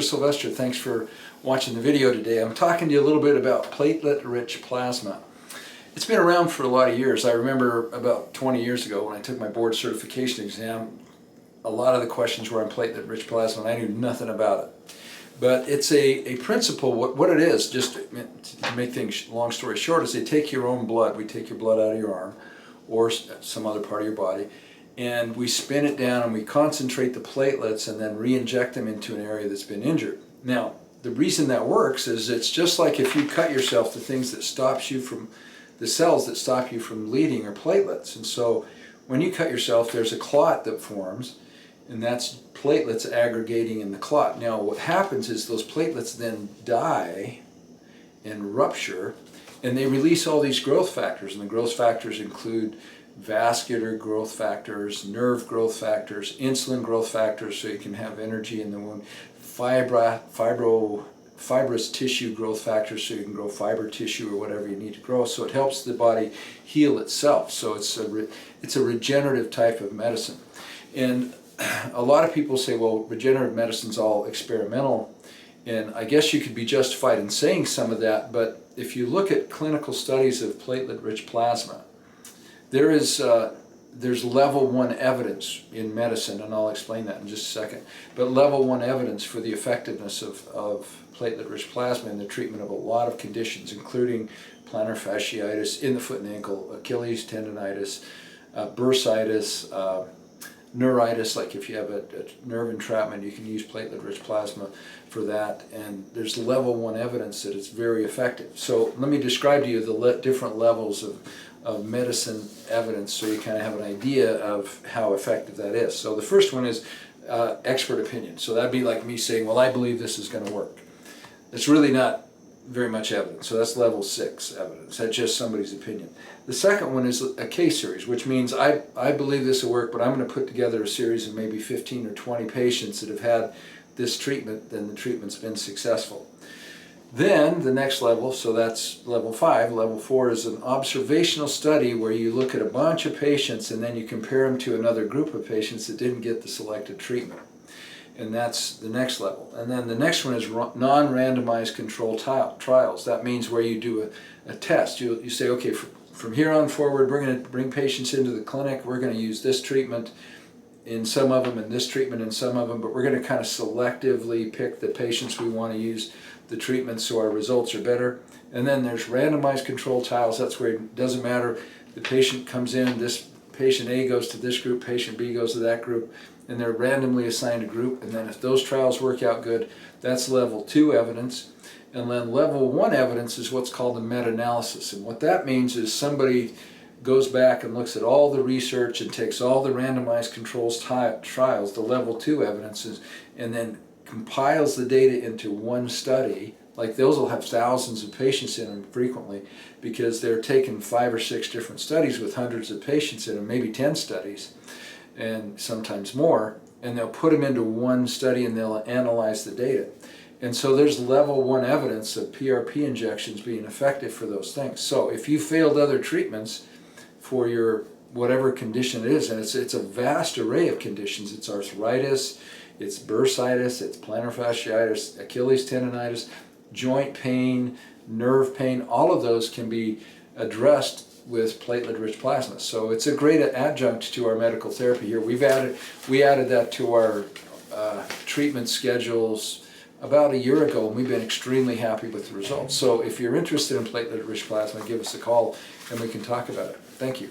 Sylvester. Thanks for watching the video today. I'm talking to you a little bit about platelet-rich plasma. It's been around for a lot of years. I remember about 20 years ago when I took my board certification exam, a lot of the questions were on platelet-rich plasma and I knew nothing about it. But it's a principle, what it is, just to make things, long story short, is they take your own blood, we take your blood out of your arm or some other part of your body, and we spin it down and we concentrate the platelets and then re-inject them into an area that's been injured. Now, the reason that works is it's just like if you cut yourself, the things that stops you from, the cells that stop you from bleeding are platelets. And so when you cut yourself, there's a clot that forms, and that's platelets aggregating in the clot. Now what happens is those platelets then die and rupture, and they release all these growth factors, and the growth factors include vascular growth factors, nerve growth factors, insulin growth factors so you can have energy in the wound, fibrous tissue growth factors so you can grow fiber tissue or whatever you need to grow. So it helps the body heal itself. So it's a regenerative type of medicine. And a lot of people say, well, regenerative medicine's all experimental, and I guess you could be justified in saying some of that, but if you look at clinical studies of platelet-rich plasma, there's level 1 evidence in medicine, and I'll explain that in just a second, but level 1 evidence for the effectiveness of platelet-rich plasma in the treatment of a lot of conditions, including plantar fasciitis in the foot and ankle, Achilles tendonitis, bursitis, neuritis, like if you have a nerve entrapment, you can use platelet-rich plasma for that, and there's level 1 evidence that it's very effective. So let me describe to you the different levels of medicine evidence so you kind of have an idea of how effective that is. So the first one is expert opinion. So that'd be like me saying, well, I believe this is going to work. It's really not very much evidence. So that's level 6 evidence. That's just somebody's opinion. The second one is a case series, which means I believe this will work, but I'm going to put together a series of maybe 15 or 20 patients that have had this treatment, then the treatment's been successful. Then the next level, so that's level 5, level 4 is an observational study where you look at a bunch of patients and then you compare them to another group of patients that didn't get the selected treatment. And that's the next level. And then the next one is non-randomized controlled trials. That means where you do a test. You say, okay, from here on forward, we're going to bring patients into the clinic, we're going to use this treatment in some of them and this treatment in some of them, but we're going to kind of selectively pick the patients we want to use the treatment so our results are better. And then there's randomized controlled trials. That's where it doesn't matter, the patient comes in, this patient A goes to this group, patient B goes to that group, and they're randomly assigned a group, and then if those trials work out good, that's level 2 evidence. And then level 1 evidence is what's called a meta-analysis, and what that means is somebody goes back and looks at all the research and takes all the randomized controls trials, the level 2 evidences, and then compiles the data into one study. Like those will have thousands of patients in them frequently because they're taking 5 or 6 different studies with hundreds of patients in them, maybe 10 studies and sometimes more, and they'll put them into one study and they'll analyze the data. And so there's level 1 evidence of PRP injections being effective for those things. So if you failed other treatments for your whatever condition it is, and it's a vast array of conditions, it's arthritis, it's bursitis, it's plantar fasciitis, Achilles tendonitis, joint pain, nerve pain, all of those can be addressed with platelet-rich plasma. So it's a great adjunct to our medical therapy here. We added that to our treatment schedules about a year ago, and we've been extremely happy with the results. So if you're interested in platelet-rich plasma, give us a call and we can talk about it. Thank you.